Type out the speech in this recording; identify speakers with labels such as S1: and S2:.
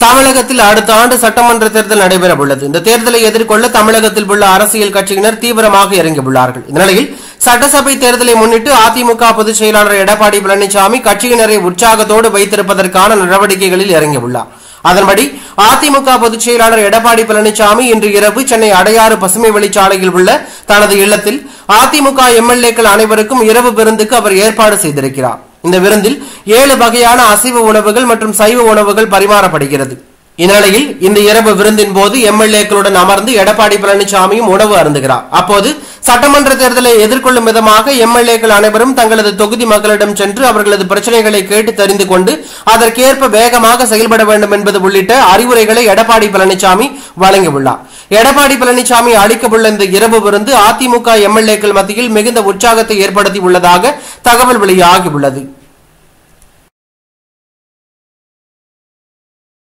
S1: தமிழகத்தில் அடுத்த ஆண்டு சட்டமன்ற தேர்தல் நடைபெற உள்ளது. இந்த தேர்தலை எதிர்கொள்ள தமிழகத்தில் உள்ள அரசியல் கட்சியினர் தீவிரமாக இறங்கியுள்ளார்கள். இந்த நிலையில் சட்டசபை தேர்தலை முன்னிட்டு அதிமுக பொதுச் செயலாளர் எடப்பாடி பழனிசாமி கட்சியினரை உற்சாகத்தோடு வைத்திருப்பதற்கான நடவடிக்கைகளில் இறங்கியுள்ளார். அதன்படி அதிமுக பொதுச் செயலாளர் எடப்பாடி பழனிசாமி இன்று இரவு சென்னை அடையாறு பசுமை வழிச்சாலையில் உள்ள தனது இல்லத்தில் அதிமுக எம்எல்ஏக்கள் அனைவருக்கும் இரவு விருந்துக்கு அவர் ஏற்பாடு செய்திருக்கிறார். இந்த விருந்தில் 7 வகையான அசைவ உணவுகள் மற்றும் சைவ உணவுகள் பரிமாறப்படுகிறது. இந்நிலையில் இந்த இரவு விருந்தின் போது எம்எல்ஏக்களுடன் அமர்ந்து எடப்பாடி பழனிசாமியும் உணவு அருந்துகிறார். அப்போது சட்டமன்ற தேர்தலை எதிர்கொள்ளும் விதமாக எம்எல்ஏக்கள் அனைவரும் தங்களது தொகுதி மக்களிடம் சென்று அவர்களது பிரச்சனைகளை கேட்டு தெரிந்து கொண்டு அதற்கேற்ப வேகமாக செயல்பட வேண்டும் என்பது உள்ளிட்ட அறிவுரைகளை எடப்பாடி பழனிசாமி வழங்கியுள்ளார். எடப்பாடி பழனிசாமி அளிக்கவுள்ள இந்த இரவு விருந்து அதிமுக எம்எல்ஏக்கள் மத்தியில் மிகுந்த உற்சாகத்தை ஏற்படுத்தி உள்ளதாக தகவல் வெளியாகியுள்ளது.